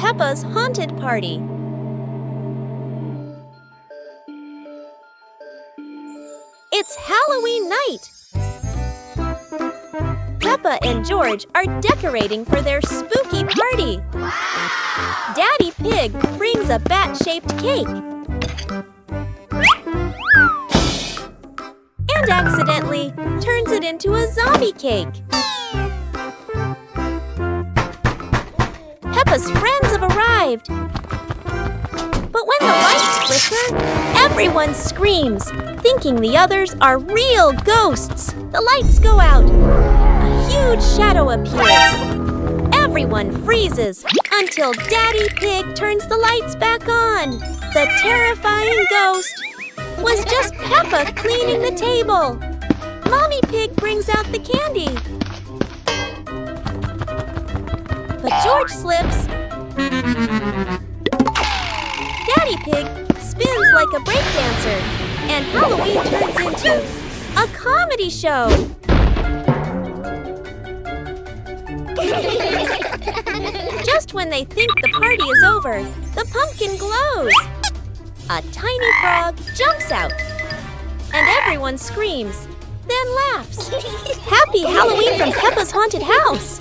Peppa's haunted party. It's Halloween night! Peppa and George are decorating for their spooky party. Wow! Daddy Pig brings a bat-shaped cake. And accidentally turns it into a zombie cake. Peppa's friends have arrived. But when the lights flicker, everyone screams, thinking the others are real ghosts. The lights go out. A huge shadow appears. Everyone freezes until Daddy Pig turns the lights back on. The terrifying ghost was just Peppa cleaning the table. Mommy Pig brings out the candy. But George slips. Daddy Pig spins like a breakdancer, and Halloween turns into a comedy show. Just when they think the party is over, the pumpkin glows. A tiny frog jumps out, and everyone screams, then laughs. Happy Halloween from Peppa's haunted house!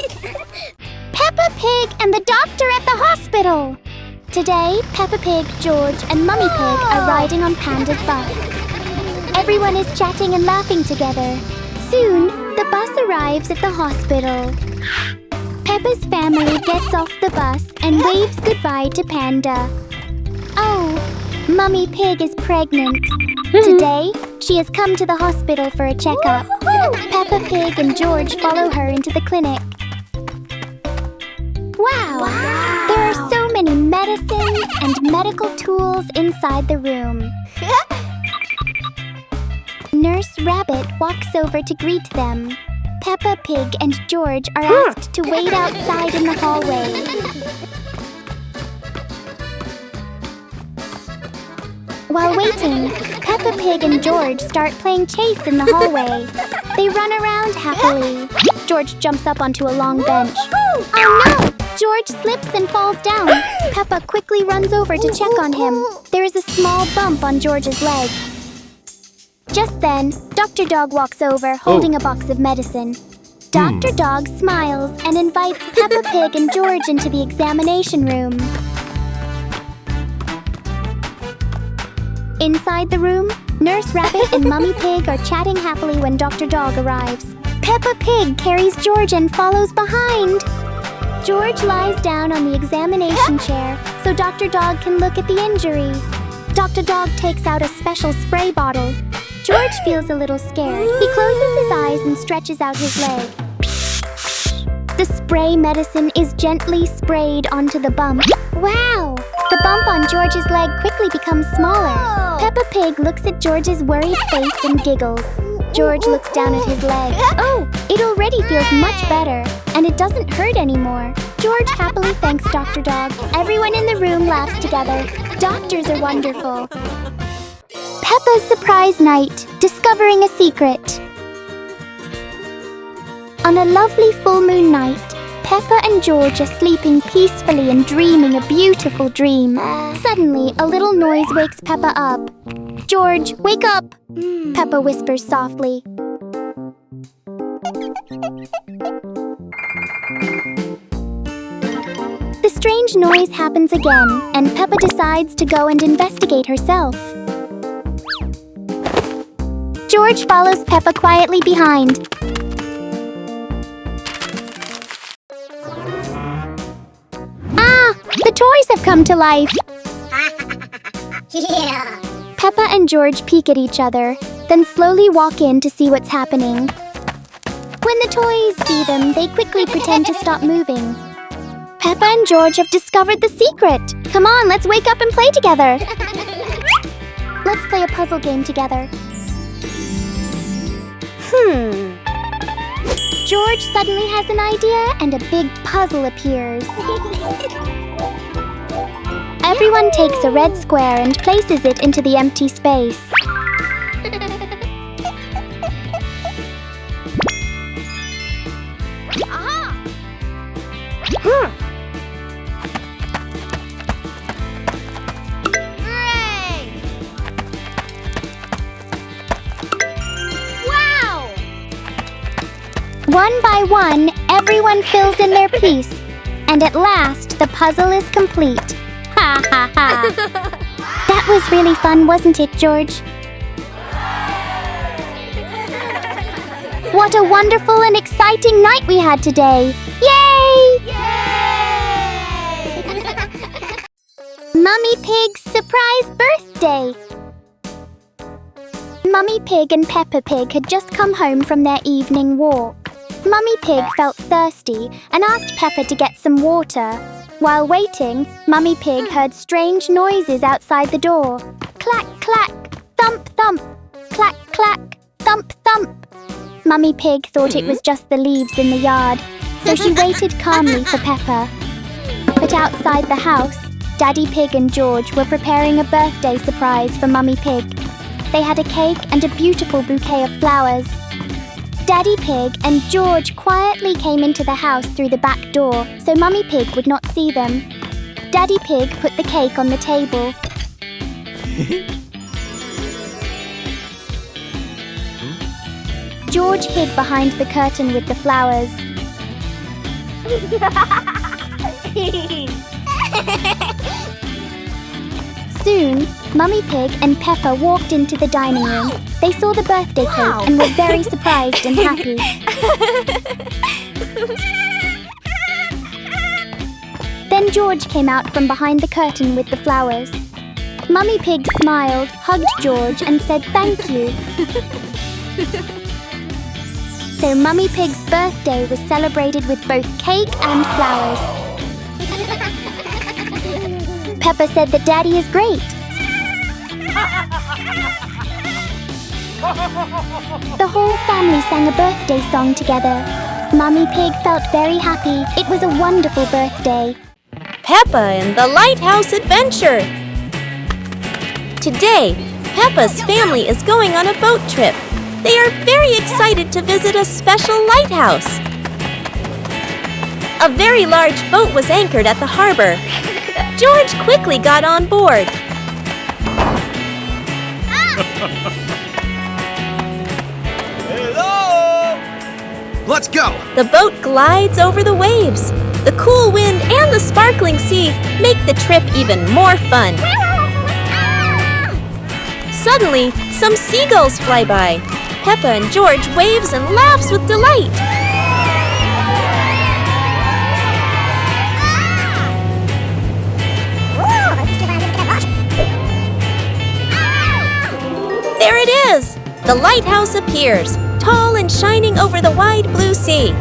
Peppa Pig and the doctor at the hospital! Today, Peppa Pig, George, and Mummy Pig are riding on Panda's bus. Everyone is chatting and laughing together. Soon, the bus arrives at the hospital. Peppa's family gets off the bus and waves goodbye to Panda. Oh, Mummy Pig is pregnant. Today, she has come to the hospital for a checkup. Peppa Pig and George follow her into the clinic. Wow! There are so many medicines and medical tools inside the room. Nurse Rabbit walks over to greet them. Peppa Pig and George are asked to wait outside in the hallway. While waiting, Peppa Pig and George start playing chase in the hallway. They run around happily. George jumps up onto a long bench. Oh no! George slips and falls down. Peppa quickly runs over to check on him. There is a small bump on George's leg. Just then, Dr. Dog walks over holding a box of medicine. Dr. Dog smiles and invites Peppa Pig and George into the examination room. Inside the room, Nurse Rabbit and Mummy Pig are chatting happily when Dr. Dog arrives. Peppa Pig carries George and follows behind. George lies down on the examination chair so Dr. Dog can look at the injury. Dr. Dog takes out a special spray bottle. George feels a little scared. He closes his eyes and stretches out his leg. The spray medicine is gently sprayed onto the bump. Wow! The bump on George's leg quickly becomes smaller. Peppa Pig looks at George's worried face and giggles. George looks down at his leg. Oh, it already feels much better, and it doesn't hurt anymore. George happily thanks Dr. Dog. Everyone in the room laughs together. Doctors are wonderful. Peppa's surprise night, discovering a secret. On a lovely full moon night, Peppa and George are sleeping peacefully and dreaming a beautiful dream. Suddenly, a little noise wakes Peppa up. George, wake up! Peppa whispers softly. The strange noise happens again, and Peppa decides to go and investigate herself. George follows Peppa quietly behind. Ah! The toys have come to life! Yeah. Peppa and George peek at each other, then slowly walk in to see what's happening. When the toys see them, they quickly pretend to stop moving. Peppa and George have discovered the secret! Come on, let's wake up and play together! Let's play a puzzle game together. George suddenly has an idea and a big puzzle appears. Everyone takes a red square and places it into the empty space. One by one, everyone fills in their piece. And at last, the puzzle is complete. Ha ha ha! That was really fun, wasn't it, George? What a wonderful and exciting night we had today! Yay! Mummy Pig's surprise birthday! Mummy Pig and Peppa Pig had just come home from their evening walk. Mummy Pig felt thirsty and asked Peppa to get some water. While waiting, Mummy Pig heard strange noises outside the door. Clack, clack, thump, thump. Clack, clack, thump, thump. Mummy Pig thought it was just the leaves in the yard, so she waited calmly for Peppa. But outside the house, Daddy Pig and George were preparing a birthday surprise for Mummy Pig. They had a cake and a beautiful bouquet of flowers. Daddy Pig and George quietly came into the house through the back door so Mummy Pig would not see them. Daddy Pig put the cake on the table. George hid behind the curtain with the flowers. Soon, Mummy Pig and Peppa walked into the dining room. They saw the birthday cake and were very surprised and happy. Then George came out from behind the curtain with the flowers. Mummy Pig smiled, hugged George and said thank you. So Mummy Pig's birthday was celebrated with both cake and flowers. Peppa said that Daddy is great. The whole family sang a birthday song together. Mummy Pig felt very happy. It was a wonderful birthday. Peppa and the Lighthouse Adventure. Today, Peppa's family is going on a boat trip. They are very excited to visit a special lighthouse. A very large boat was anchored at the harbor. George quickly got on board. Hello! Let's go! The boat glides over the waves. The cool wind and the sparkling sea make the trip even more fun. Suddenly, some seagulls fly by. Peppa and George waves and laughs with delight. There it is! The lighthouse appears, tall and shining over the wide blue sea.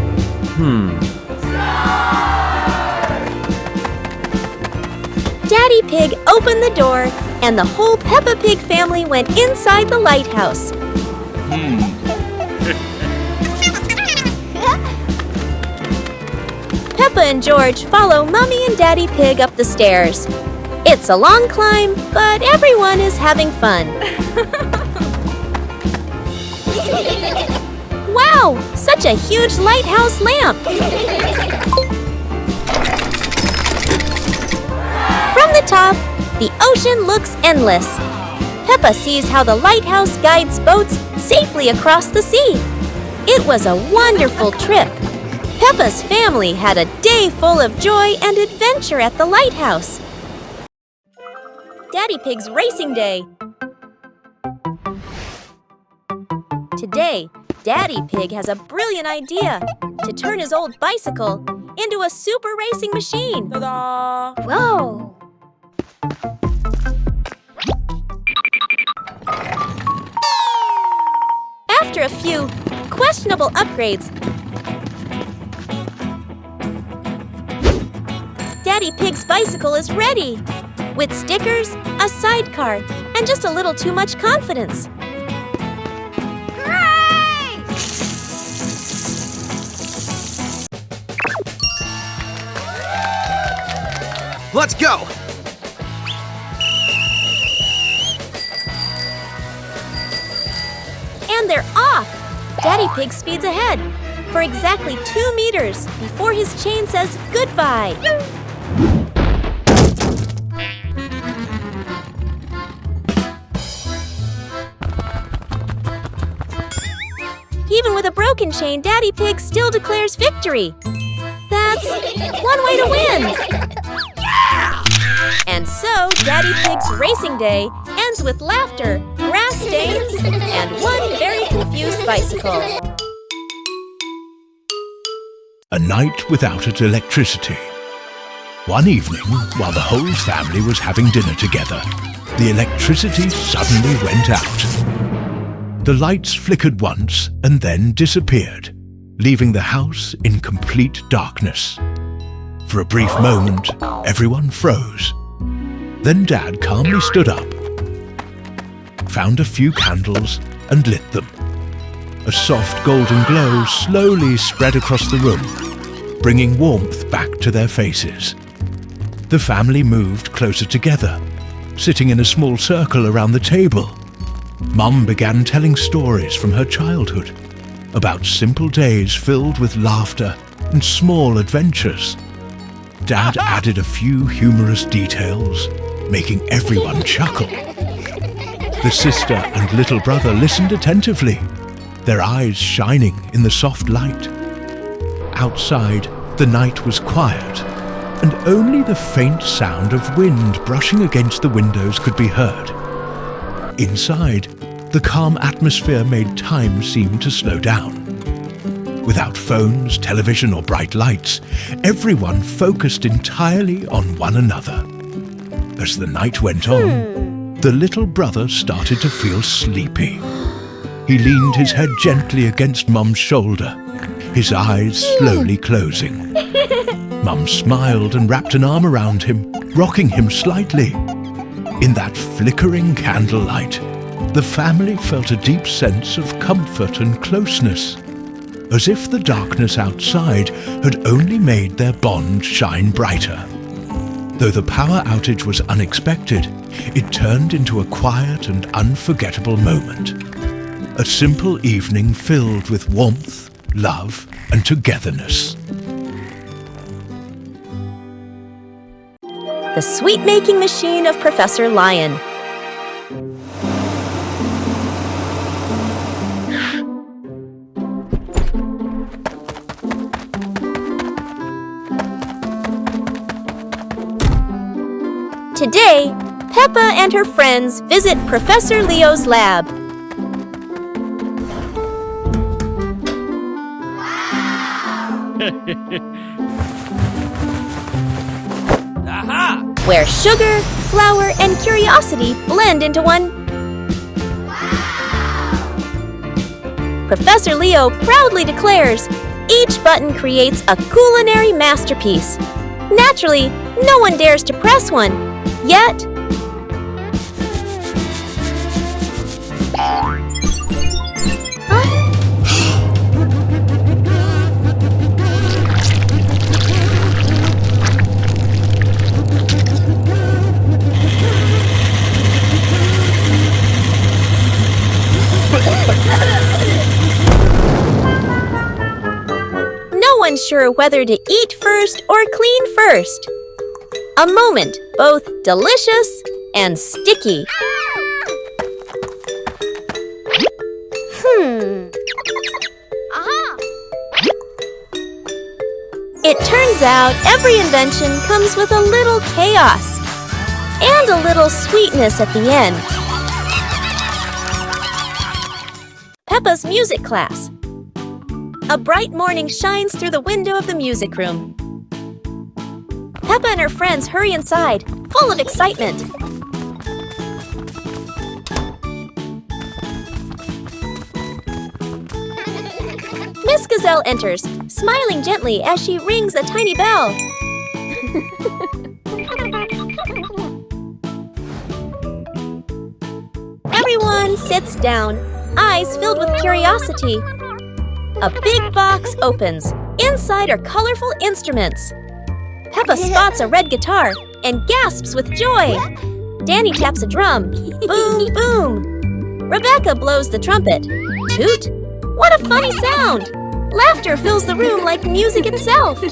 Daddy Pig opened the door, and the whole Peppa Pig family went inside the lighthouse. Peppa and George follow Mummy and Daddy Pig up the stairs. It's a long climb, but everyone is having fun. Wow! Such a huge lighthouse lamp! From the top, the ocean looks endless. Peppa sees how the lighthouse guides boats safely across the sea. It was a wonderful trip. Peppa's family had a day full of joy and adventure at the lighthouse. Daddy Pig's racing day. Today, Daddy Pig has a brilliant idea to turn his old bicycle into a super racing machine. Ta-da! Whoa! After a few questionable upgrades, Daddy Pig's bicycle is ready, with stickers, a sidecar, and just a little too much confidence. Hooray! Let's go! And they're off! Daddy Pig speeds ahead for exactly 2 meters before his chain says goodbye. Even with a broken and chain, Daddy Pig still declares victory. That's one way to win. And so, Daddy Pig's racing day ends with laughter, grass stains, and one very confused bicycle. A night without electricity. One evening, while the whole family was having dinner together, the electricity suddenly went out. The lights flickered once and then disappeared, leaving the house in complete darkness. For a brief moment, everyone froze. Then Dad calmly stood up, found a few candles and lit them. A soft golden glow slowly spread across the room, bringing warmth back to their faces. The family moved closer together, sitting in a small circle around the table. Mum began telling stories from her childhood about simple days filled with laughter and small adventures. Dad added a few humorous details, making everyone chuckle. The sister and little brother listened attentively, their eyes shining in the soft light. Outside, the night was quiet, and only the faint sound of wind brushing against the windows could be heard. Inside, the calm atmosphere made time seem to slow down. Without phones, television, or bright lights, everyone focused entirely on one another. As the night went on, the little brother started to feel sleepy. He leaned his head gently against Mum's shoulder, his eyes slowly closing. Mum smiled and wrapped an arm around him, rocking him slightly. In that flickering candlelight, the family felt a deep sense of comfort and closeness, as if the darkness outside had only made their bond shine brighter. Though the power outage was unexpected, it turned into a quiet and unforgettable moment. A simple evening filled with warmth, love, and togetherness. The sweet-making machine of Professor Lion. Today, Peppa and her friends visit Professor Leo's lab. Aha! Where sugar, flour, and curiosity blend into one. Professor Leo proudly declares, each button creates a culinary masterpiece. Naturally, no one dares to press one, yet... No one's sure whether to eat first or clean first. A moment both delicious and sticky. It turns out every invention comes with a little chaos and a little sweetness at the end. Peppa's music class. A bright morning shines through the window of the music room. Peppa and her friends hurry inside, full of excitement. Miss Gazelle enters, smiling gently as she rings a tiny bell. Everyone sits down, eyes filled with curiosity. A big box opens. Inside are colorful instruments. Peppa spots a red guitar and gasps with joy. Danny taps a drum. Boom, boom. Rebecca blows the trumpet. Toot. What a funny sound! Laughter fills the room like music itself.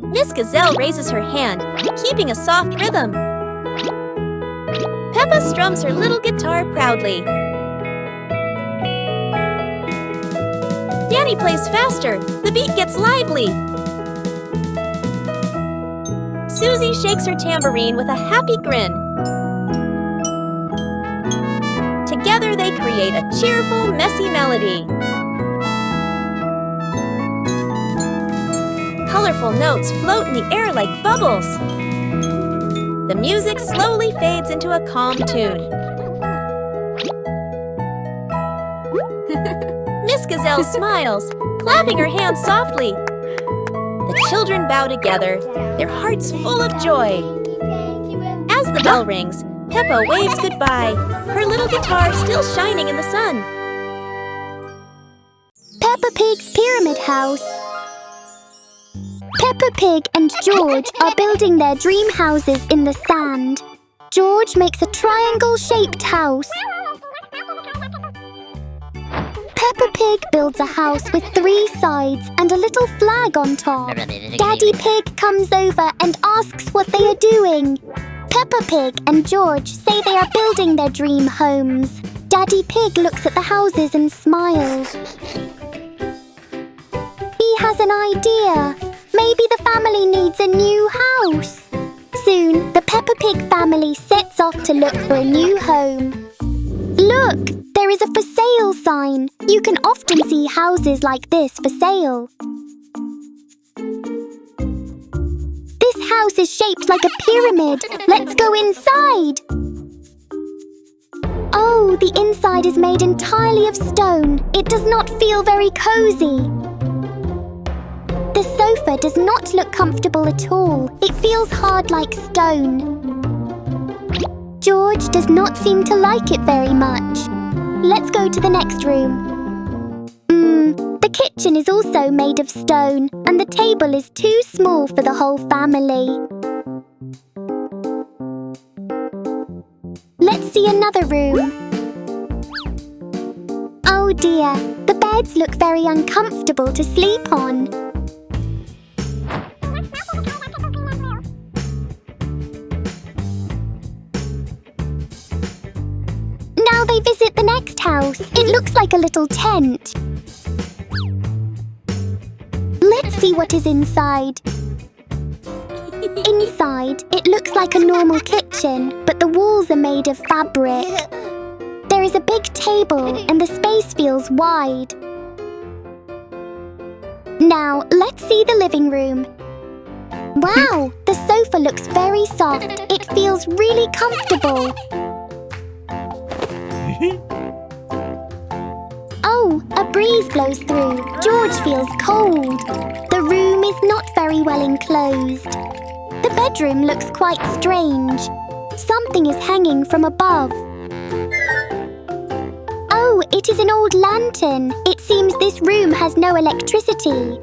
Miss Gazelle raises her hand, keeping a soft rhythm. Peppa strums her little guitar proudly. Danny plays faster. The beat gets lively. Susie shakes her tambourine with a happy grin. Together they create a cheerful, messy melody. Colorful notes float in the air like bubbles. The music slowly fades into a calm tune. Miss Gazelle smiles, clapping her hands softly. The children bow together, their hearts full of joy. As the bell rings, Peppa waves goodbye, her little guitar still shining in the sun. Peppa Pig's Pyramid House. Peppa Pig and George are building their dream houses in the sand. George makes a triangle-shaped house. Peppa Pig builds a house with 3 sides and a little flag on top. Daddy Pig comes over and asks what they are doing. Peppa Pig and George say they are building their dream homes. Daddy Pig looks at the houses and smiles. He has an idea. Maybe the family needs a new house. Soon, the Peppa Pig family sets off to look for a new home. Look, there is a for sale sign. You can often see houses like this for sale. This house is shaped like a pyramid. Let's go inside. Oh, the inside is made entirely of stone. It does not feel very cozy. The sofa does not look comfortable at all. It feels hard like stone. George does not seem to like it very much. Let's go to the next room. The kitchen is also made of stone, and the table is too small for the whole family. Let's see another room. Oh dear, the beds look very uncomfortable to sleep on. Now they visit the next house. It looks like a little tent. Let's see what is inside. Inside, it looks like a normal kitchen, but the walls are made of fabric. There is a big table and the space feels wide. Now, let's see the living room. Wow, the sofa looks very soft. It feels really comfortable. Oh, a breeze blows through. George feels cold. The room is not very well enclosed. The bedroom looks quite strange. Something is hanging from above. Oh, it is an old lantern. It seems this room has no electricity.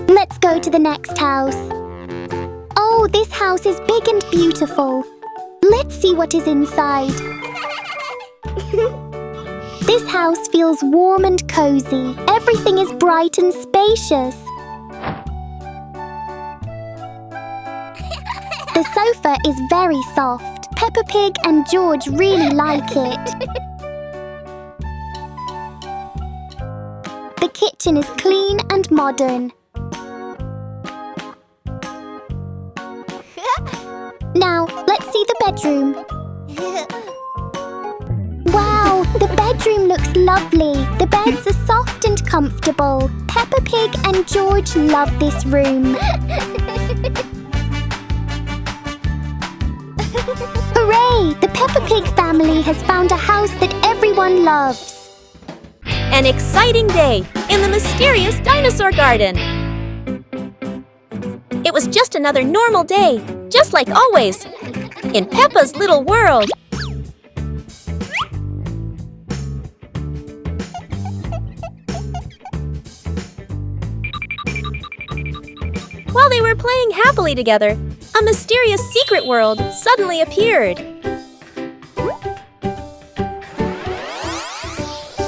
Let's go to the next house. Oh, this house is big and beautiful. Let's see what is inside. This house feels warm and cozy. Everything is bright and spacious. The sofa is very soft. Peppa Pig and George really like it. The kitchen is clean and modern. Now, let's see the bedroom. Wow, the bedroom looks lovely. The beds are soft and comfortable. Peppa Pig and George love this room. Hooray! The Peppa Pig family has found a house that everyone loves. An exciting day in the mysterious dinosaur garden. It was just another normal day, just like always, in Peppa's little world. While they were playing happily together, a mysterious secret world suddenly appeared.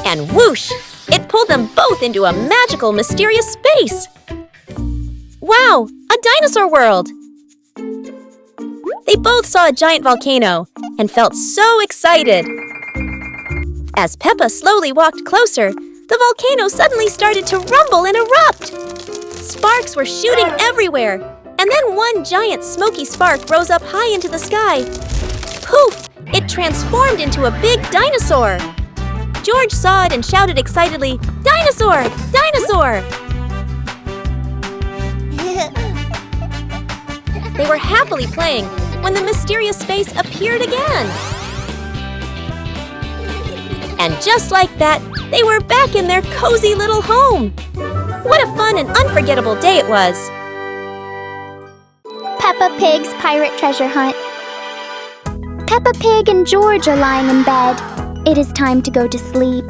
And whoosh! It pulled them both into a magical, mysterious space. Wow! A dinosaur world! They both saw a giant volcano and felt so excited. As Peppa slowly walked closer, The volcano suddenly started to rumble and erupt. Sparks were shooting everywhere, and then one giant smoky spark rose up high into the sky. Poof! It transformed into a big dinosaur. George saw it and shouted excitedly, "Dinosaur! Dinosaur!" They were happily playing when the mysterious face appeared again. And just like that, they were back in their cozy little home. What a fun and unforgettable day it was. Peppa Pig's Pirate Treasure Hunt. Peppa Pig and George are lying in bed. It is time to go to sleep.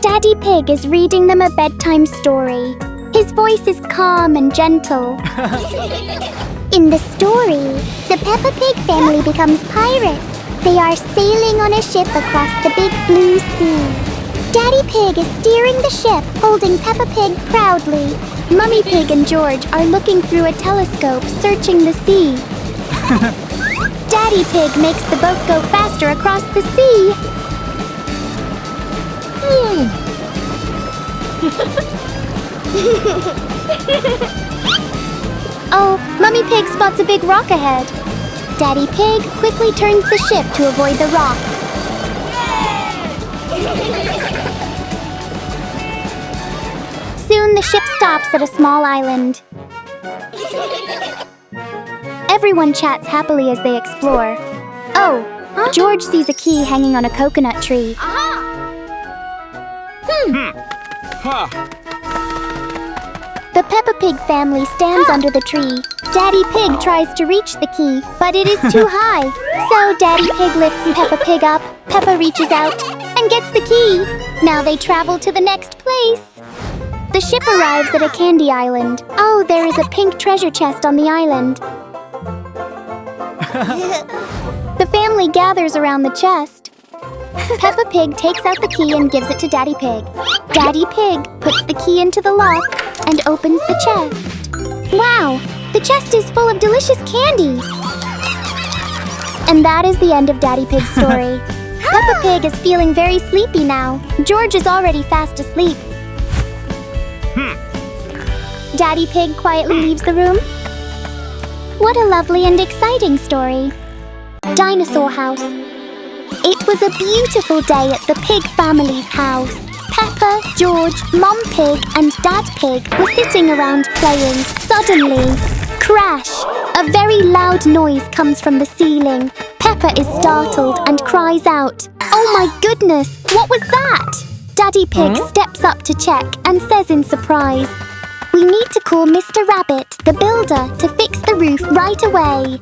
Daddy Pig is reading them a bedtime story. His voice is calm and gentle. In the story, the Peppa Pig family becomes pirates. They are sailing on a ship across the big blue sea. Daddy Pig is steering the ship, holding Peppa Pig proudly. Mummy Pig and George are looking through a telescope, searching the sea. Daddy Pig makes the boat go faster across the sea. Oh, Mummy Pig spots a big rock ahead. Daddy Pig quickly turns the ship to avoid the rock. Soon the ship stops at a small island. Everyone chats happily as they explore. Oh, George sees a key hanging on a coconut tree. The Peppa Pig family stands under the tree. Daddy Pig tries to reach the key, but it is too high. So Daddy Pig lifts Peppa Pig up, Peppa reaches out, and gets the key. Now they travel to the next place. The ship arrives at a candy island. Oh, there is a pink treasure chest on the island. The family gathers around the chest. Peppa Pig takes out the key and gives it to Daddy Pig. Daddy Pig puts the key into the lock and opens the chest. Wow! The chest is full of delicious candy! And that is the end of Daddy Pig's story. Peppa Pig is feeling very sleepy now. George is already fast asleep. Daddy Pig quietly leaves the room. What a lovely and exciting story. Dinosaur House. It was a beautiful day at the Pig family's house. Peppa, George, Mom Pig and Dad Pig were sitting around playing. Suddenly, crash! A very loud noise comes from the ceiling. Peppa is startled and cries out, "Oh my goodness, what was that?" Daddy Pig steps up to check and says in surprise, "We need to call Mr. Rabbit, the builder, to fix the roof right away."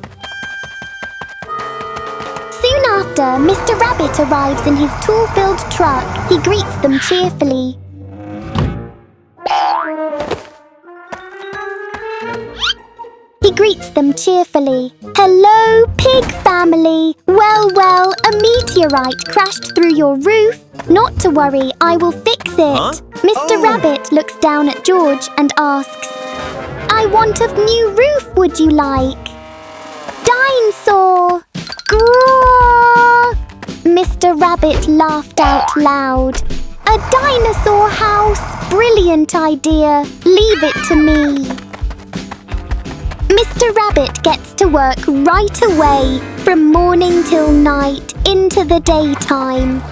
Soon after, Mr. Rabbit arrives in his tool-filled truck. He greets them cheerfully. "Hello, Pig family! Well, a meteorite crashed through your roof. Not to worry, I will fix it." Mr. Rabbit looks down at George and asks, "I want a new roof, would you like?" "Dinosaur! Grrrr!" Mr. Rabbit laughed out loud. "A dinosaur house! Brilliant idea! Leave it to me." Mr. Rabbit gets to work right away, from morning till night, into the daytime.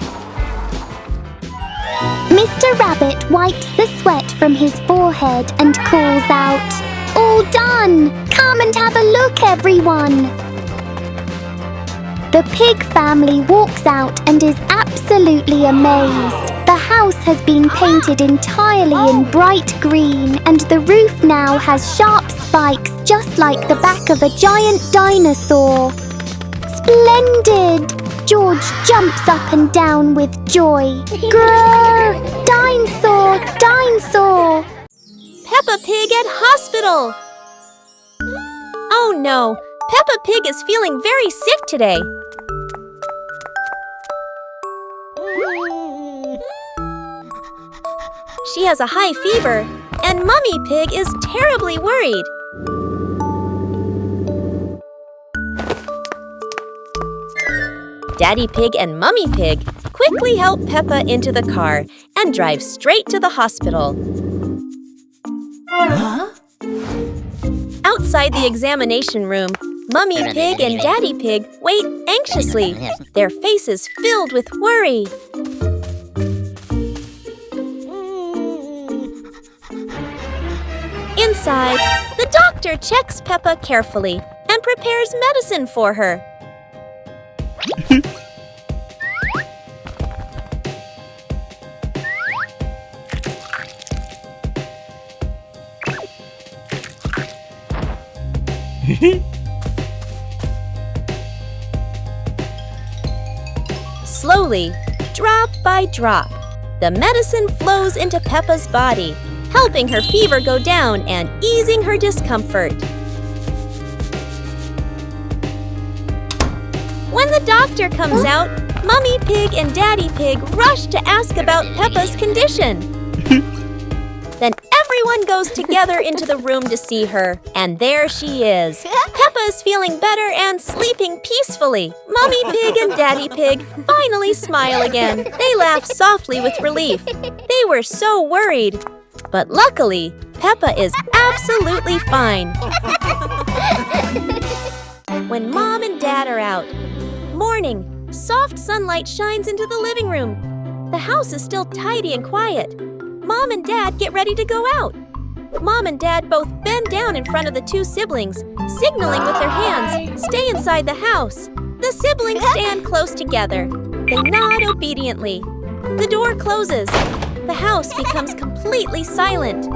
Mr. Rabbit wipes the sweat from his forehead and calls out, "All done! Come and have a look, everyone!" The Pig family walks out and is absolutely amazed. The house has been painted entirely in bright green, and the roof now has sharp spikes just like the back of a giant dinosaur. Splendid! George jumps up and down with joy. Grrr! Dinosaur! Dinosaur! Peppa Pig at hospital! Oh no! Peppa Pig is feeling very sick today. She has a high fever, and Mummy Pig is terribly worried. Daddy Pig and Mummy Pig quickly help Peppa into the car and drive straight to the hospital. Outside the examination room, Mummy Pig and Daddy Pig wait anxiously, their faces filled with worry. Inside, the doctor checks Peppa carefully and prepares medicine for her. Slowly, drop by drop, the medicine flows into Peppa's body, helping her fever go down and easing her discomfort. When the doctor comes out, Mummy Pig and Daddy Pig rush to ask about Peppa's condition. Then everyone goes together into the room to see her, and there she is. Peppa is feeling better and sleeping peacefully. Mummy Pig and Daddy Pig finally smile again. They laugh softly with relief. They were so worried. But luckily, Peppa is absolutely fine. When Mom and Dad are out, morning, soft sunlight shines into the living room. The house is still tidy and quiet. Mom and Dad get ready to go out. Mom and Dad both bend down in front of the two siblings, signaling with their hands, "Stay inside the house." The siblings stand close together. They nod obediently. The door closes. The house becomes completely silent.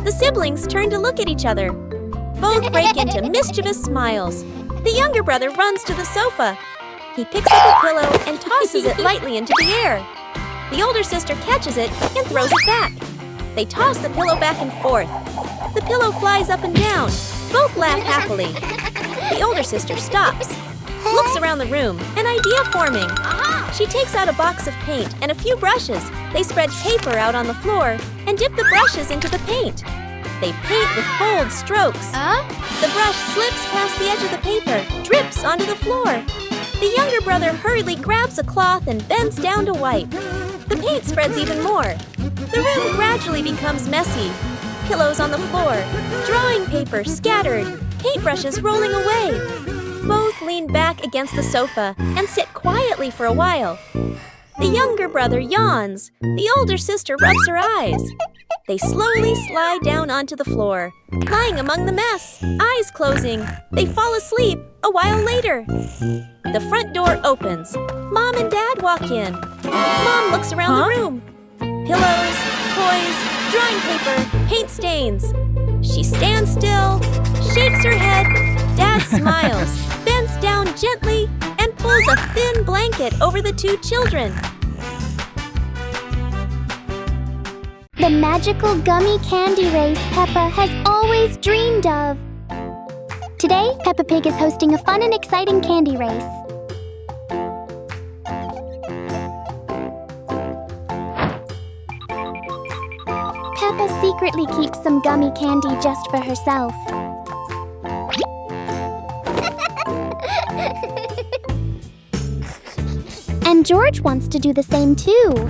The siblings turn to look at each other. Both break into mischievous smiles. The younger brother runs to the sofa. He picks up a pillow and tosses it lightly into the air. The older sister catches it and throws it back. They toss the pillow back and forth. The pillow flies up and down. Both laugh happily. The older sister stops, looks around the room, an idea forming. She takes out a box of paint and a few brushes. They spread paper out on the floor and dip the brushes into the paint. They paint with bold strokes. The brush slips past the edge of the paper, drips onto the floor. The younger brother hurriedly grabs a cloth and bends down to wipe. The paint spreads even more. The room gradually becomes messy. Pillows on the floor, drawing paper scattered, paintbrushes rolling away. Both lean back against the sofa and sit quietly for a while. The younger brother yawns. The older sister rubs her eyes. They slowly slide down onto the floor, lying among the mess, eyes closing. They fall asleep a while later. The front door opens. Mom and Dad walk in. Mom looks around the room. Pillows, toys, drawing paper, paint stains. She stands still, shakes her head. Dad smiles, bends down gently, and pulls a thin blanket over the two children. The magical gummy candy race Peppa has always dreamed of. Today, Peppa Pig is hosting a fun and exciting candy race. Peppa secretly keeps some gummy candy just for herself. And George wants to do the same too.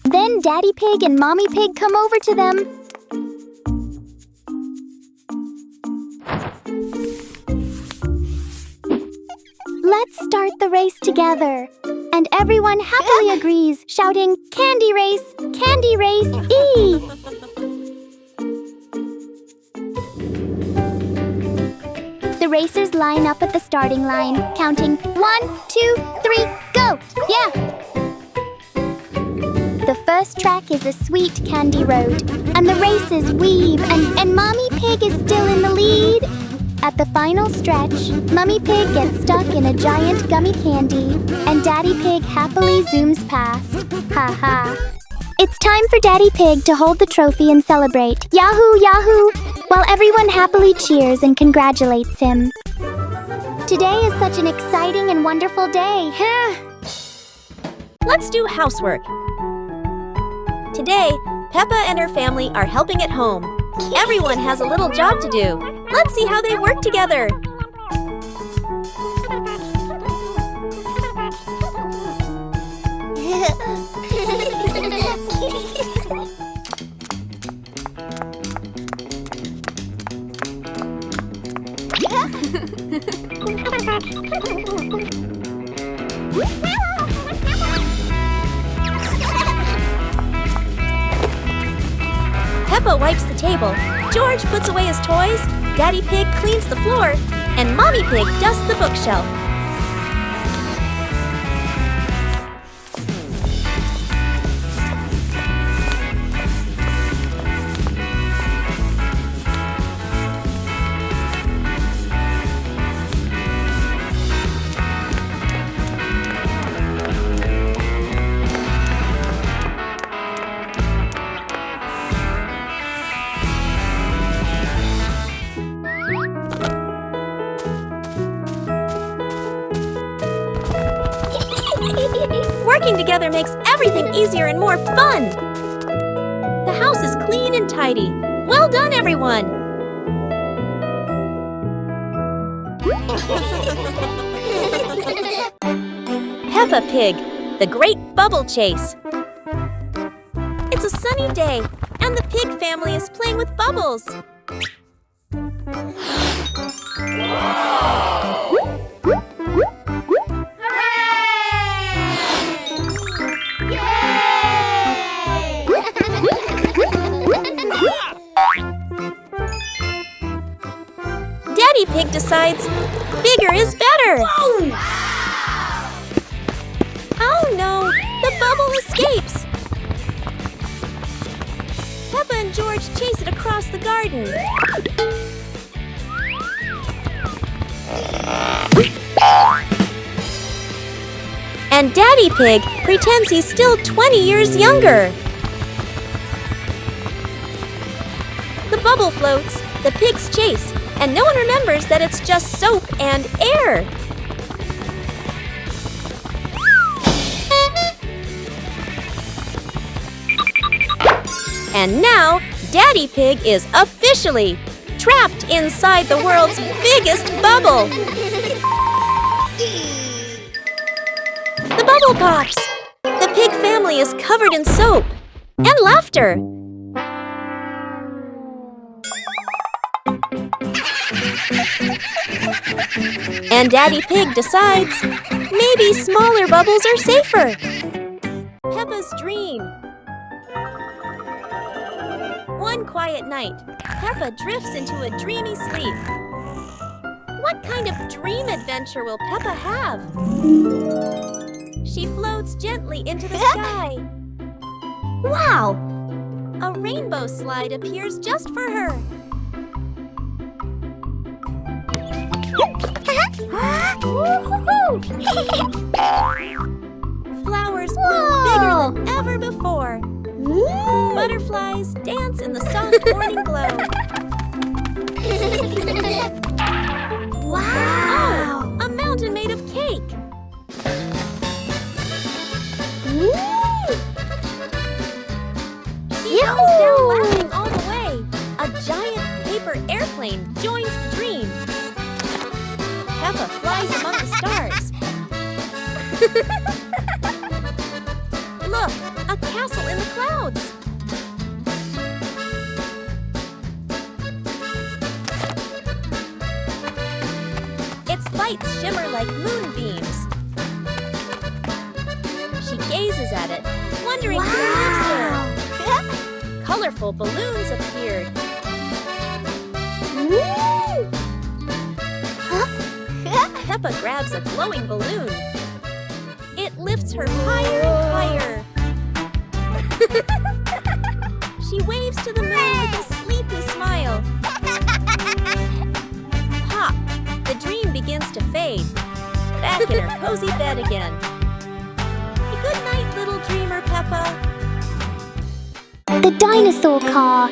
Then Daddy Pig and Mommy Pig come over to them. Let's start the race together. And everyone happily agrees, shouting, "Candy race, E!" The racers line up at the starting line, counting 1, 2, 3, go! Yeah! The first track is a sweet candy road, and the races weave, and Mommy Pig is still in the lead. At the final stretch, Mummy Pig gets stuck in a giant gummy candy, and Daddy Pig happily zooms past. Ha ha. It's time for Daddy Pig to hold the trophy and celebrate. Yahoo, yahoo! While everyone happily cheers and congratulates him. Today is such an exciting and wonderful day. Let's do housework. Today, Peppa and her family are helping at home. Everyone has a little job to do. Let's see how they work together. Peppa wipes the table, George puts away his toys, Daddy Pig cleans the floor, and Mommy Pig dusts the bookshelf. Working together makes everything easier and more fun! The house is clean and tidy. Well done, everyone! Peppa Pig, the Great Bubble Chase. It's a sunny day, and the pig family is playing with bubbles. Daddy Pig decides bigger is better. Oh no, the bubble escapes. Peppa and George chase it across the garden. And Daddy Pig pretends he's still 20 years younger. The bubble floats, the pigs chase, and no one remembers that it's just soap and air. And now, Daddy Pig is officially trapped inside the world's biggest bubble. The bubble pops. The pig family is covered in soap and laughter. And Daddy Pig decides maybe smaller bubbles are safer. Peppa's dream. One quiet night, Peppa drifts into a dreamy sleep. What kind of dream adventure will Peppa have? She floats gently into the sky. Wow! A rainbow slide appears just for her. Flowers bloom bigger than ever before. Butterflies dance in the soft morning glow. Wow! Oh, a mountain made of cake. She falls down laughing all the way. A giant paper airplane joins the dream. Peppa flies among the stars. Look, a castle in the clouds. Its lights shimmer like moonbeams. She gazes at it, wondering who lives there. Colorful balloons appeared. Peppa grabs a glowing balloon. It lifts her higher and higher. She waves to the moon with a sleepy smile. Pop! The dream begins to fade. Back in her cozy bed again. Good night, little dreamer, Peppa. The dinosaur car.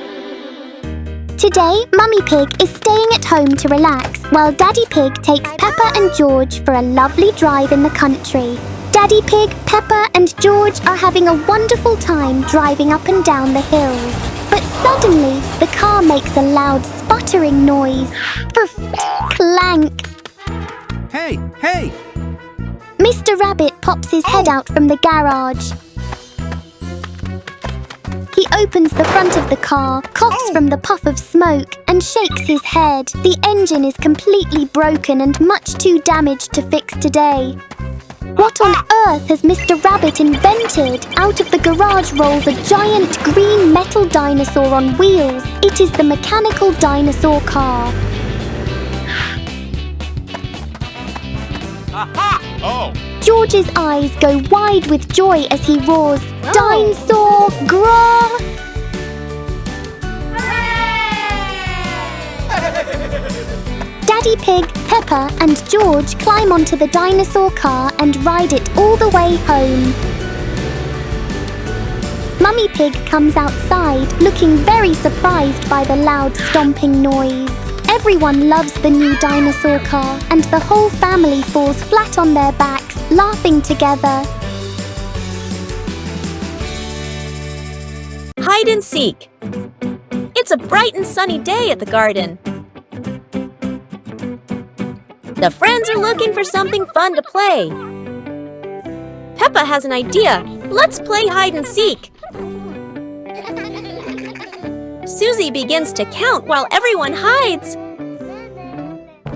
Today, Mummy Pig is staying at home to relax, while Daddy Pig takes Peppa and George for a lovely drive in the country. Daddy Pig, Peppa and George are having a wonderful time driving up and down the hills. But suddenly, the car makes a loud sputtering noise. Clank! Hey, hey! Mr. Rabbit pops his head out from the garage. He opens the front of the car, coughs from the puff of smoke, and shakes his head. The engine is completely broken and much too damaged to fix today. What on earth has Mr. Rabbit invented? Out of the garage rolls a giant green metal dinosaur on wheels. It is the mechanical dinosaur car. Aha! Oh! George's eyes go wide with joy as he roars, "Dinosaur, gra!" Daddy Pig, Peppa and George climb onto the dinosaur car and ride it all the way home. Mummy Pig comes outside, looking very surprised by the loud stomping noise. Everyone loves the new dinosaur car, and the whole family falls flat on their backs, laughing together. Hide and seek. It's a bright and sunny day at the garden. The friends are looking for something fun to play. Peppa has an idea. Let's play hide and seek. Susie begins to count while everyone hides.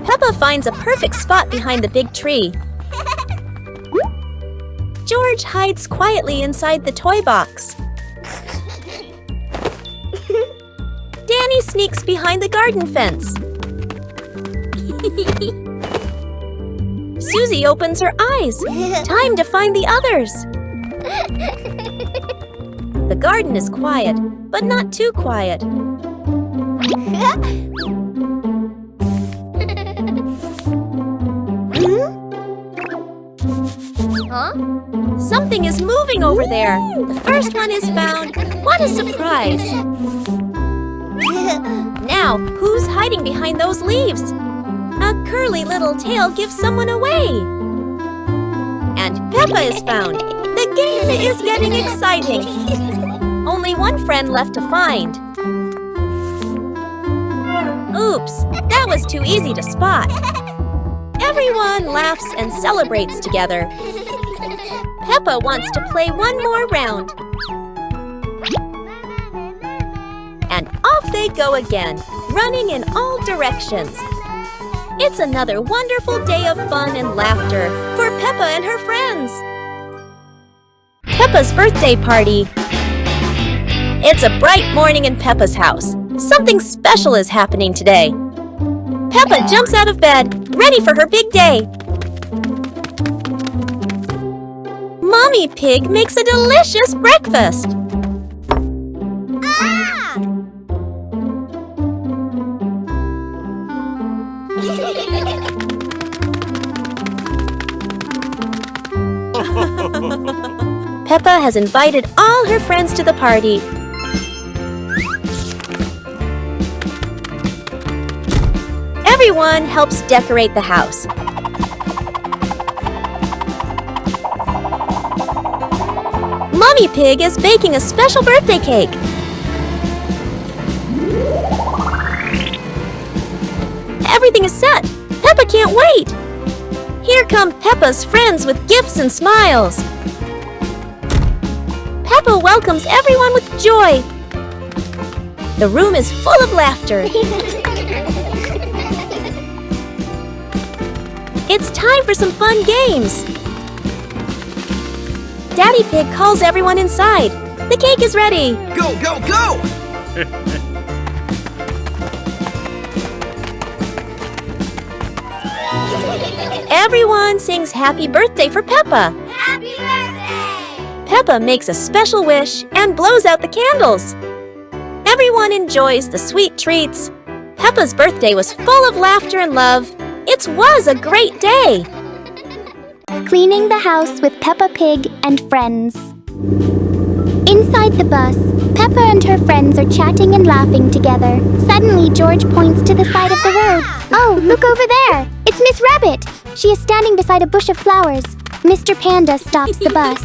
Peppa finds a perfect spot behind the big tree. George hides quietly inside the toy box. Danny sneaks behind the garden fence. Susie opens her eyes. Time to find the others. The garden is quiet, but not too quiet. Something is moving over there. The first one is found. What a surprise! Now, who's hiding behind those leaves? A curly little tail gives someone away. And Peppa is found. The game is getting exciting. Only one friend left to find. Oops, that was too easy to spot. Everyone laughs and celebrates together. Peppa wants to play one more round. And off they go again, running in all directions. It's another wonderful day of fun and laughter for Peppa and her friends. Peppa's birthday party. It's a bright morning in Peppa's house. Something special is happening today. Peppa jumps out of bed, ready for her big day. Mommy Pig makes a delicious breakfast. Peppa has invited all her friends to the party. Everyone helps decorate the house. Mommy Pig is baking a special birthday cake. Everything is set. Peppa can't wait. Here come Peppa's friends with gifts and smiles. Peppa welcomes everyone with joy. The room is full of laughter. It's time for some fun games. Daddy Pig calls everyone inside. The cake is ready. Go, go, go! Everyone sings happy birthday for Peppa. Happy birthday! Peppa makes a special wish and blows out the candles. Everyone enjoys the sweet treats. Peppa's birthday was full of laughter and love. It was a great day. Cleaning the house with Peppa Pig and friends. Inside the bus, Peppa and her friends are chatting and laughing together. Suddenly, George points to the side of the road. Oh, look over there! It's Miss Rabbit! She is standing beside a bush of flowers. Mr. Panda stops the bus.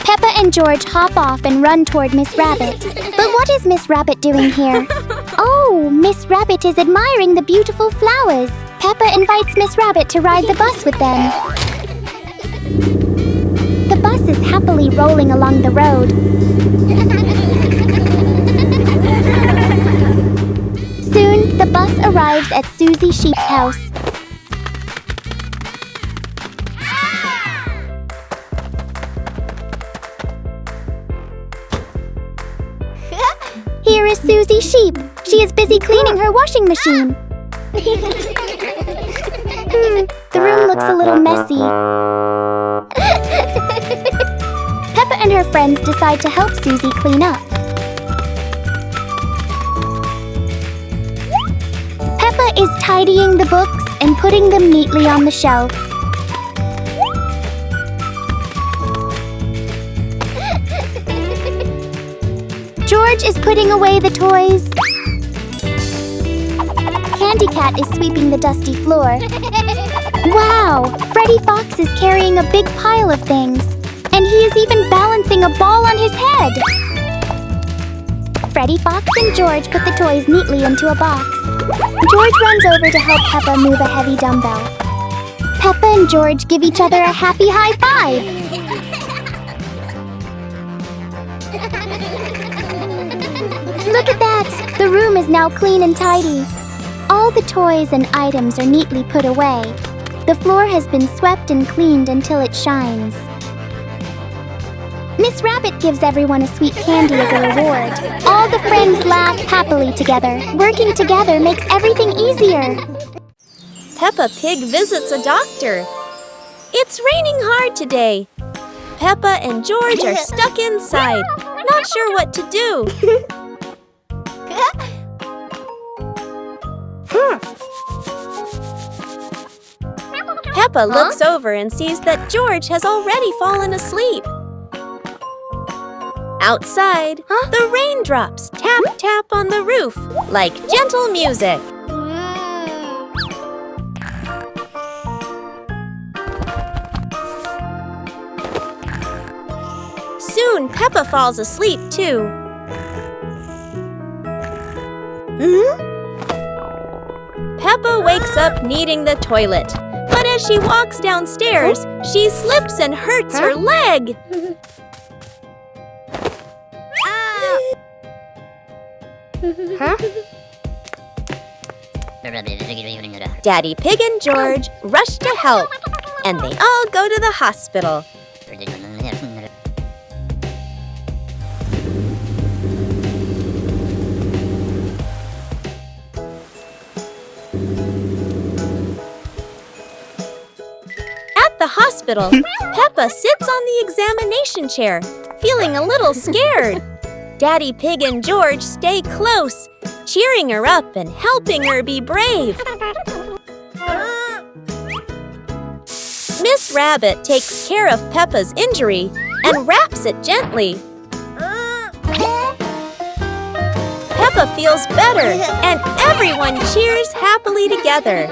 Peppa and George hop off and run toward Miss Rabbit. But what is Miss Rabbit doing here? Oh, Miss Rabbit is admiring the beautiful flowers. Peppa invites Miss Rabbit to ride the bus with them. The bus is happily rolling along the road. Soon, the bus arrives at Susie Sheep's house. Here is Susie Sheep. She is busy cleaning her washing machine. The room looks a little messy. Peppa and her friends decide to help Susie clean up. Peppa is tidying the books and putting them neatly on the shelf. George is putting away the toys. Candy Cat is sweeping the dusty floor. Wow! Freddy Fox is carrying a big pile of things. And he is even balancing a ball on his head. Freddy Fox and George put the toys neatly into a box. George runs over to help Peppa move a heavy dumbbell. Peppa and George give each other a happy high five. Look at that! The room is now clean and tidy. All the toys and items are neatly put away. The floor has been swept and cleaned until it shines. Miss Rabbit gives everyone a sweet candy as a reward. All the friends laugh happily together. Working together makes everything easier. Peppa Pig visits a doctor. It's raining hard today. Peppa and George are stuck inside, not sure what to do. Peppa looks over and sees that George has already fallen asleep. Outside, the raindrops tap tap on the roof like gentle music. Soon, Peppa falls asleep too. Peppa wakes up needing the toilet, but as she walks downstairs, she slips and hurts her leg. Daddy Pig and George rush to help, and they all go to the hospital. At the hospital, Peppa sits on the examination chair, feeling a little scared. Daddy Pig and George stay close, cheering her up and helping her be brave. Miss Rabbit takes care of Peppa's injury and wraps it gently. Peppa feels better, and everyone cheers happily together.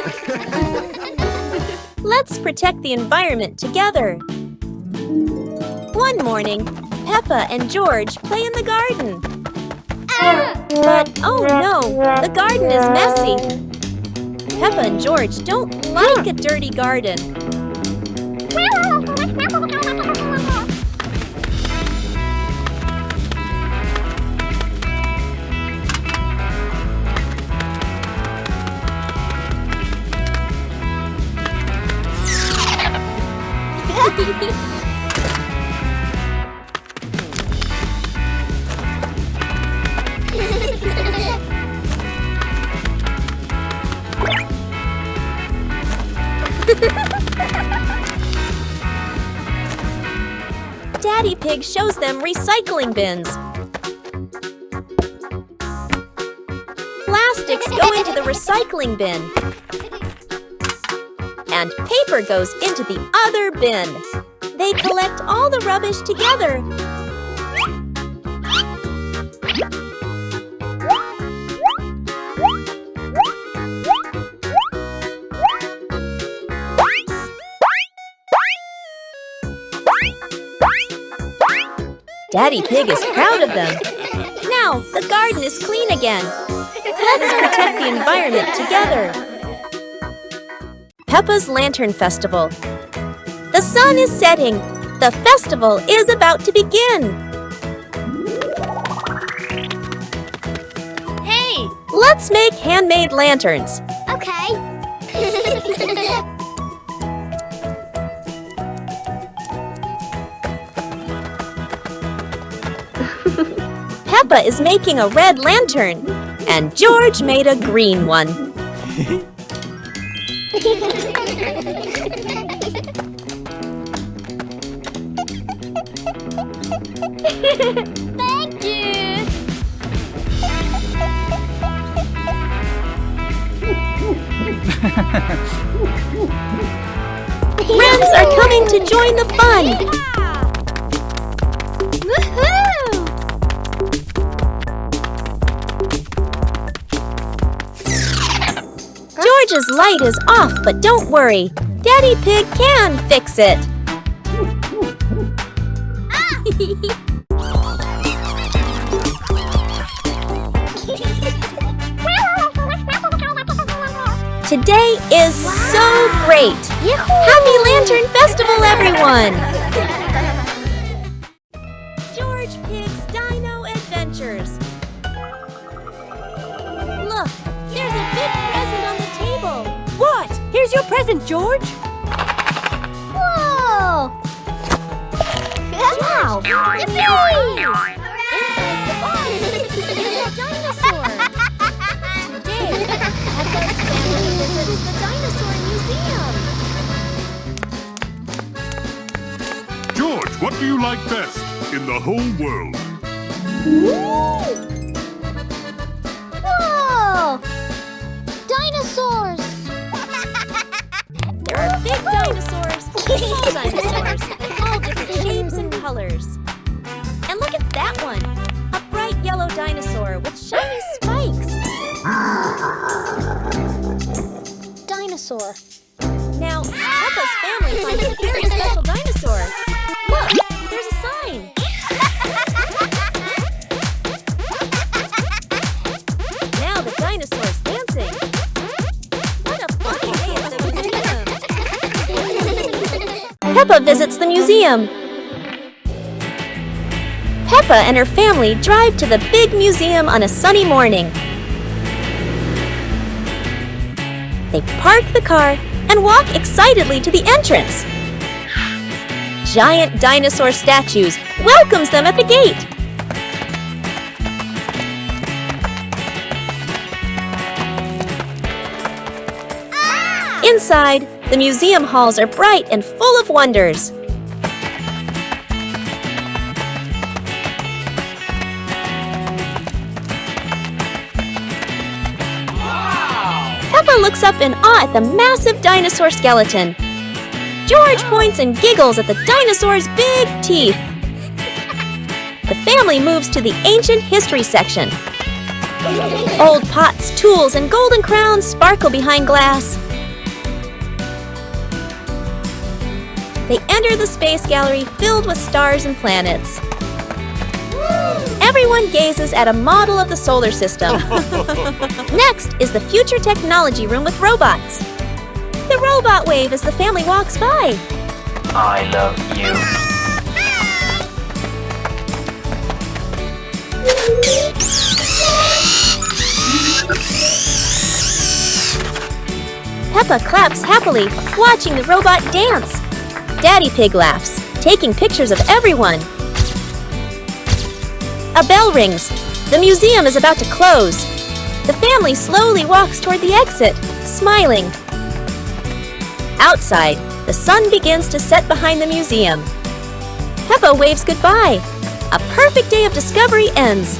Let's protect the environment together. One morning, Peppa and George play in the garden. But oh no, the garden is messy. Peppa and George don't like a dirty garden. Daddy Pig shows them recycling bins. Plastics go into the recycling bin. And paper goes into the other bin. They collect all the rubbish together. Daddy Pig is proud of them. Now the garden is clean again. Let's protect the environment together. Peppa's Lantern Festival. The sun is setting. The festival is about to begin. Hey! Let's make handmade lanterns. Okay. Peppa is making a red lantern, and George made a green one. Thank you! Friends are coming to join the fun. Woohoo! George's light is off, but don't worry. Daddy Pig can fix it. Today is so great. Happy Lantern Festival, everyone! George Pig's Dino Adventures. Look, there's a big present on the table. What? Here's your present, George. Whoa! Wow! Yippee! Inside the box is a dinosaur. Today, Peppa's family visits the Dinosaur Museum. George, what do you like best in the whole world? Whoa! Dinosaurs! There are big dinosaurs, small dinosaurs, all different shapes and colors. And look at that one, a bright yellow dinosaur with shiny spikes. Dinosaur. Now, Peppa's family finds a very special dinosaur. Look, there's a sign. Now the dinosaur's dancing. What a funny day at the museum. Peppa visits the museum. Peppa and her family drive to the big museum on a sunny morning. They park the car and walk excitedly to the entrance. Giant dinosaur statues welcomes them at the gate. Inside, the museum halls are bright and full of wonders. Peppa looks up in awe at the massive dinosaur skeleton. George points and giggles at the dinosaur's big teeth. The family moves to the ancient history section. Old pots, tools, and golden crowns sparkle behind glass. They enter the space gallery filled with stars and planets. Everyone gazes at a model of the solar system. Next is the future technology room with robots. The robot wave as the family walks by. I love you. Peppa claps happily, watching the robot dance. Daddy Pig laughs, taking pictures of everyone. A bell rings. The museum is about to close. The family slowly walks toward the exit, smiling. Outside, the sun begins to set behind the museum. Peppa waves goodbye. A perfect day of discovery ends.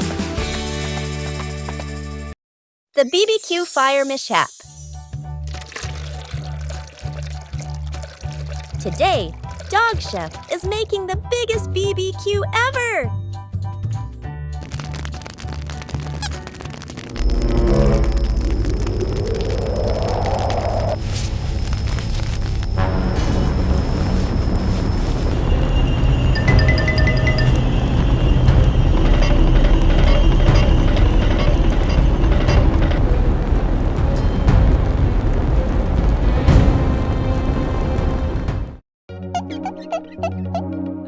The BBQ fire mishap. Today, Dog Chef is making the biggest BBQ ever!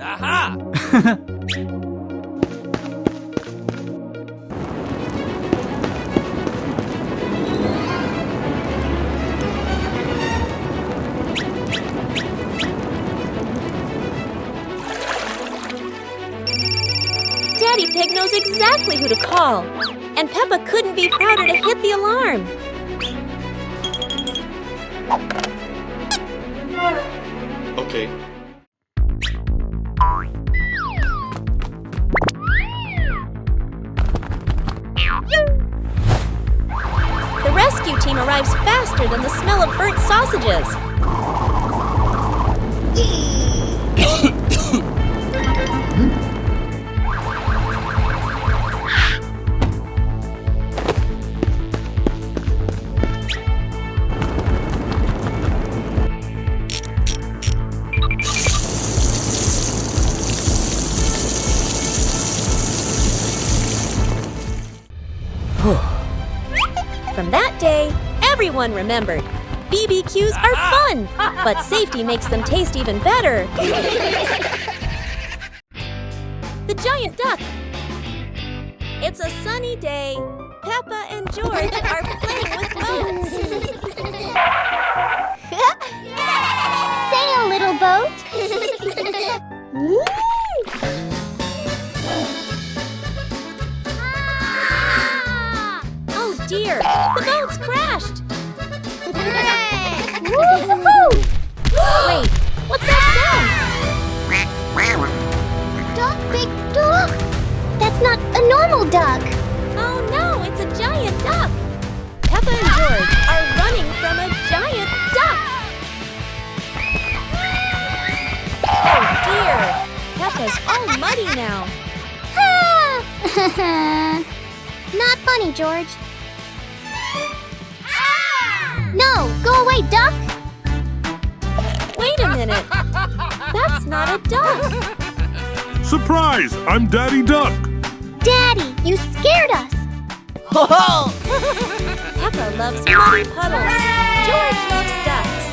Aha! exactly who to call, and Peppa couldn't be prouder to hit the alarm. Okay. The rescue team arrives faster than the smell of burnt sausages. From that day, everyone remembered. BBQs are fun, but safety makes them taste even better. The giant duck. It's a sunny day. Peppa and George are playing with boats. Say a little boat. Oh dear, the boat's crashed. Wait, what's that Duck, big duck. That's not a normal duck. sound? Oh no, it's a giant duck. Peppa and George are running from a giant duck. Oh dear, Peppa's all muddy now. Not funny, George. No, go away, duck. Wait a minute, that's not a duck. Surprise! I'm Daddy Duck. Daddy, you scared us. Peppa loves muddy puddles. George loves ducks.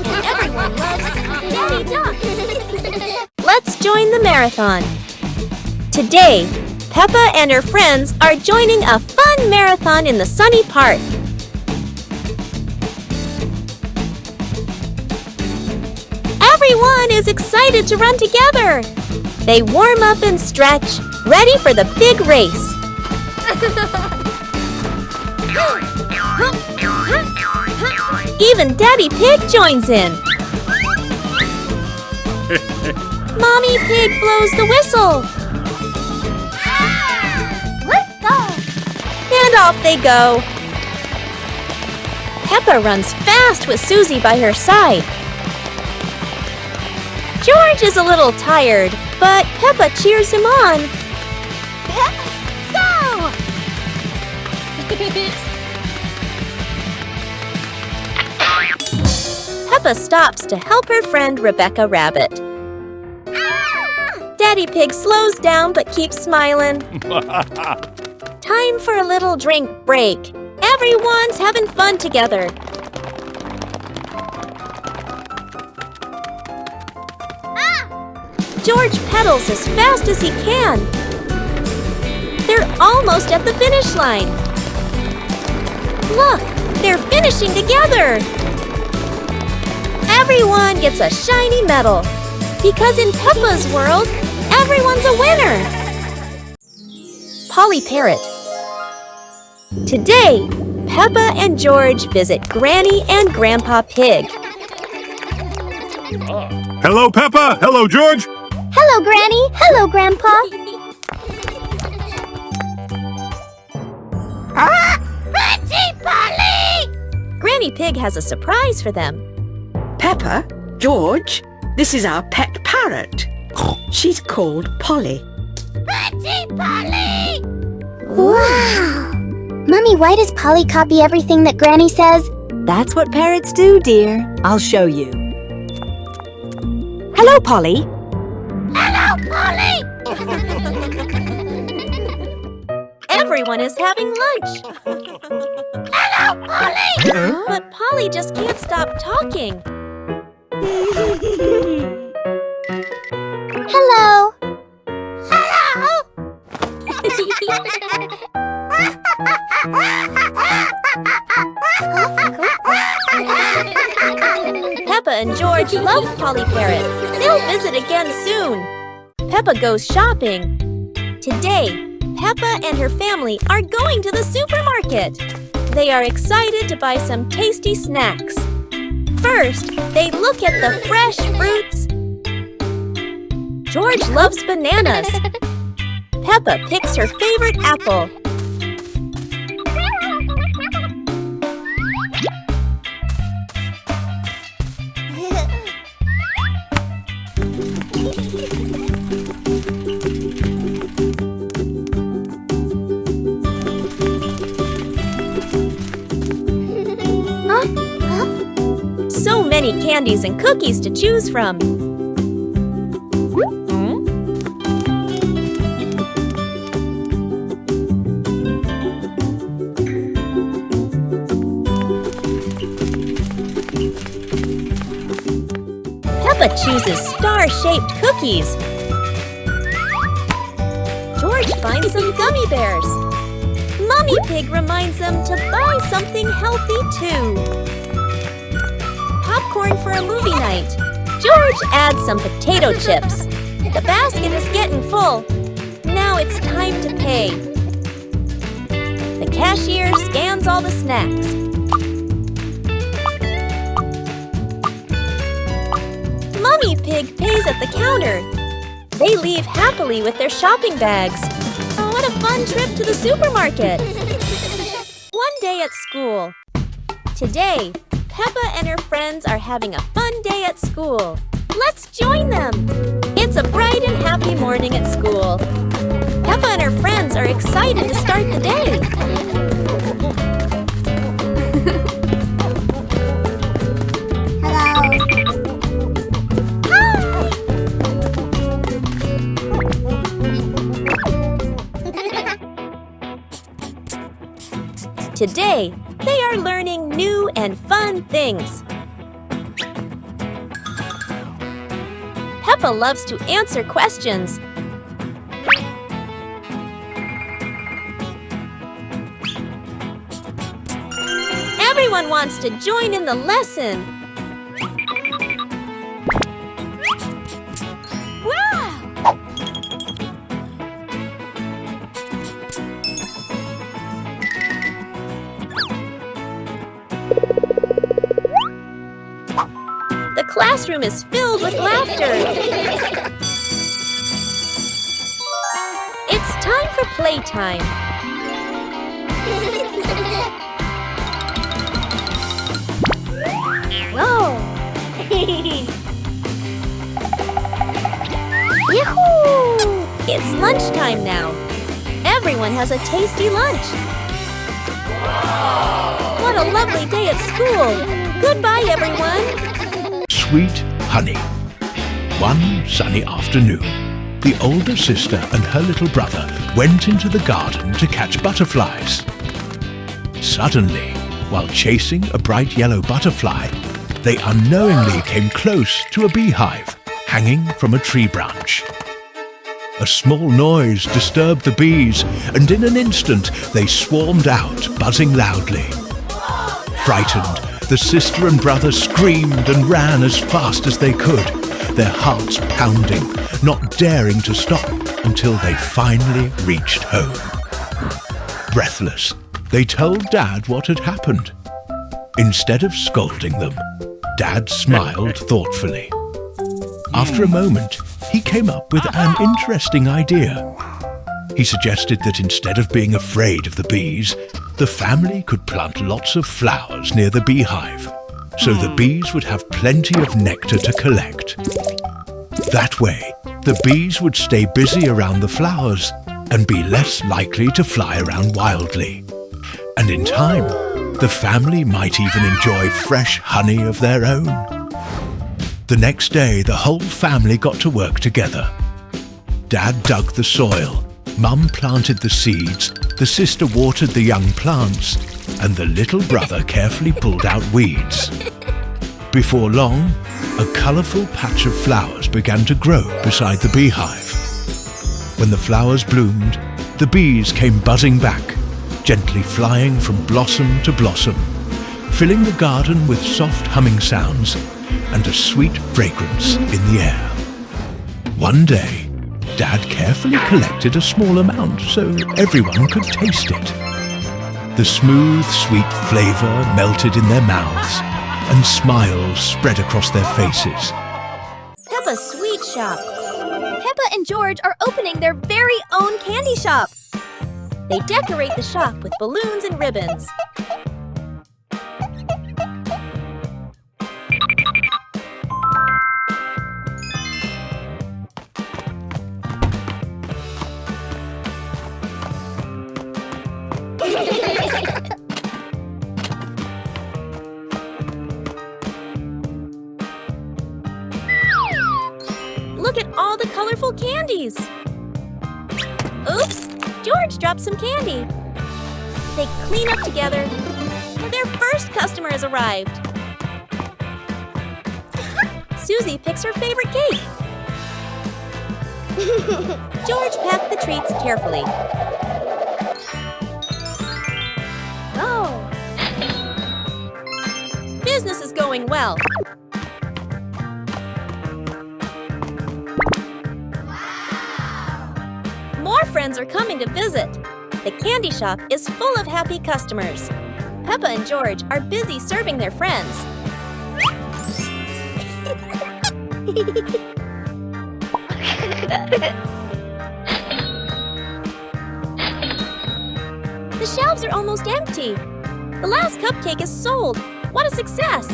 And everyone loves Daddy Duck. Let's join the marathon. Today, Peppa and her friends are joining a fun marathon in the sunny park. Everyone is excited to run together. They warm up and stretch, ready for the big race. Even Daddy Pig joins in. Mommy Pig blows the whistle. Let's go. And off they go. Peppa runs fast with Susie by her side. George is a little tired, but Peppa cheers him on. Go! Peppa stops to help her friend Rebecca Rabbit. Daddy Pig slows down but keeps smiling. Time for a little drink break. Everyone's having fun together. George pedals as fast as he can. They're almost at the finish line. Look, they're finishing together. Everyone gets a shiny medal. Because in Peppa's world, everyone's a winner. Polly Parrot. Today, Peppa and George visit Granny and Grandpa Pig. Hello, Peppa. Hello, George. Hello, Granny. Hello, Grandpa. Granny Pig has a surprise for them. Peppa, George, this is our pet parrot. She's called Polly. Wow. Mummy, why does Polly copy everything that Granny says? That's what parrots do, dear. I'll show you. Hello, Polly. Everyone is having lunch. Hello, Polly! But Polly just can't stop talking. Hello. Peppa and George love Polly Parrot. They'll visit again soon. Peppa goes shopping. Today, Peppa and her family are going to the supermarket. They are excited to buy some tasty snacks. First, they look at the fresh fruits. George loves bananas. Peppa picks her favorite apple. So many candies and cookies to choose from. Peppa chooses star-shaped cookies. George finds some gummy bears. Mummy Pig reminds them to buy something healthy too. Popcorn for a movie night. George adds some potato chips. The basket is getting full. Now it's time to pay. The cashier scans all the snacks. Mummy Pig pays at the counter. They leave happily with their shopping bags. Oh, what a fun trip to the supermarket! One day at school. Today, Peppa and her friends are having a fun day at school. Let's join them! It's a bright and happy morning at school. Peppa and her friends are excited to start the day. Today, they are learning new and fun things. Peppa loves to answer questions. Everyone wants to join in the lesson. The classroom is filled with laughter. It's time for playtime. Whoa! Yahoo! It's lunchtime now. Everyone has a tasty lunch. What a lovely day at school. Goodbye, everyone. Sweet honey. One sunny afternoon, the older sister and her little brother went into the garden to catch butterflies. Suddenly, while chasing a bright yellow butterfly, they unknowingly came close to a beehive hanging from a tree branch. A small noise disturbed the bees, and in an instant they swarmed out, buzzing loudly. Frightened, the sister and brother screamed and ran as fast as they could, their hearts pounding, not daring to stop until they finally reached home. Breathless, they told Dad what had happened. Instead of scolding them, Dad smiled thoughtfully. After a moment, he came up with an interesting idea. He suggested that instead of being afraid of the bees, the family could plant lots of flowers near the beehive, so the bees would have plenty of nectar to collect. That way, the bees would stay busy around the flowers and be less likely to fly around wildly. And in time, the family might even enjoy fresh honey of their own. The next day, the whole family got to work together. Dad dug the soil, Mum planted the seeds, the sister watered the young plants, and the little brother carefully pulled out weeds. Before long, a colourful patch of flowers began to grow beside the beehive. When the flowers bloomed, the bees came buzzing back, gently flying from blossom to blossom, filling the garden with soft humming sounds and a sweet fragrance in the air. One day, Dad carefully collected a small amount so everyone could taste it. The smooth, sweet flavor melted in their mouths, and smiles spread across their faces. Peppa's Sweet Shop. Peppa and George are opening their very own candy shop. They decorate the shop with balloons and ribbons. Look at all the colorful candies! Oops! George dropped some candy. They clean up together, and their first customer has arrived. Susie picks her favorite cake. George packed the treats carefully. Oh! Business is going well. More friends are coming to visit. The candy shop is full of happy customers. Peppa and George are busy serving their friends. The shelves are almost empty. The last cupcake is sold. What a success!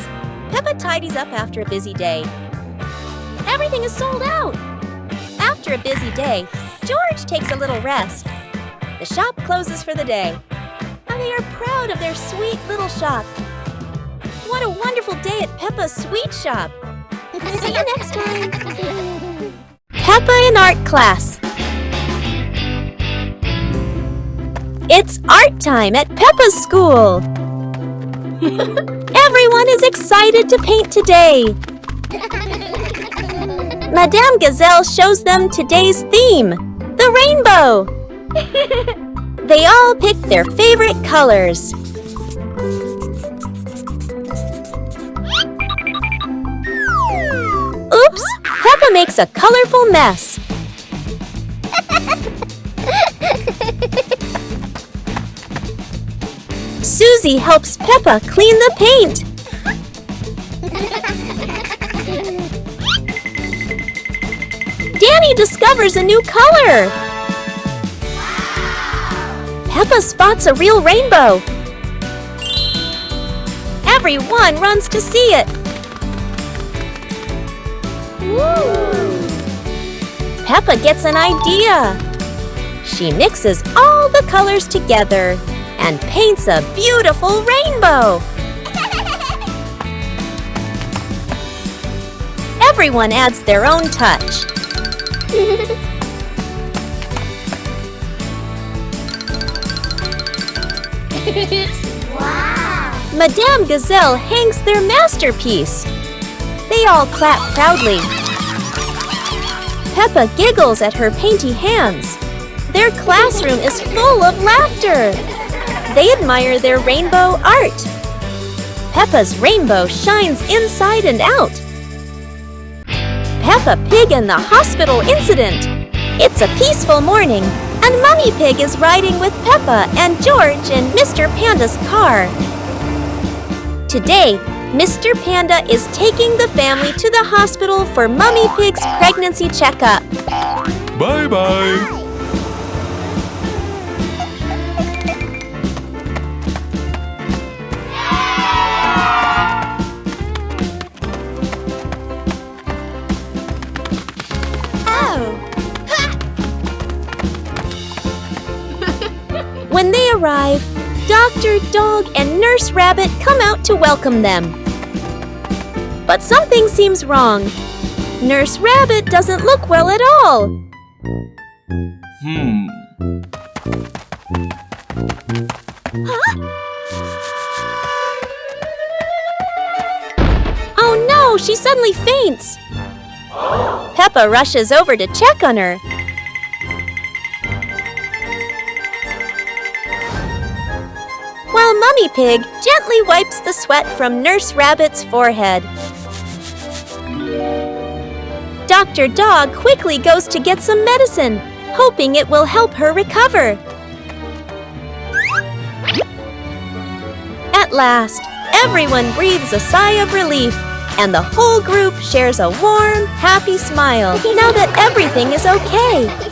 Peppa tidies up after a busy day. Everything is sold out. After a busy day, George takes a little rest. The shop closes for the day. And they are proud of their sweet little shop. What a wonderful day at Peppa's Sweet Shop. See you next time. Peppa in art class. It's art time at Peppa's school. Everyone is excited to paint today. Madame Gazelle shows them today's theme, the rainbow. They all pick their favorite colors. Oops! Peppa makes a colorful mess. Susie helps Peppa clean the paint. Danny discovers a new color. Peppa spots a real rainbow. Everyone runs to see it. Peppa gets an idea. She mixes all the colors together and paints a beautiful rainbow. Everyone adds their own touch. Wow! Madame Gazelle hangs their masterpiece. They all clap proudly. Peppa giggles at her painty hands. Their classroom is full of laughter. They admire their rainbow art. Peppa's rainbow shines inside and out. Peppa Pig and the hospital incident. It's a peaceful morning, and Mummy Pig is riding with Peppa and George in Mr. Panda's car. Today, Mr. Panda is taking the family to the hospital for Mummy Pig's pregnancy checkup. Bye-bye. When they arrive, Dr. Dog and Nurse Rabbit come out to welcome them. But something seems wrong. Nurse Rabbit doesn't look well at all. Oh no, she suddenly faints. Peppa rushes over to check on her. While Mummy Pig gently wipes the sweat from Nurse Rabbit's forehead. Dr. Dog quickly goes to get some medicine, hoping it will help her recover. At last, everyone breathes a sigh of relief, and the whole group shares a warm, happy smile now that everything is okay.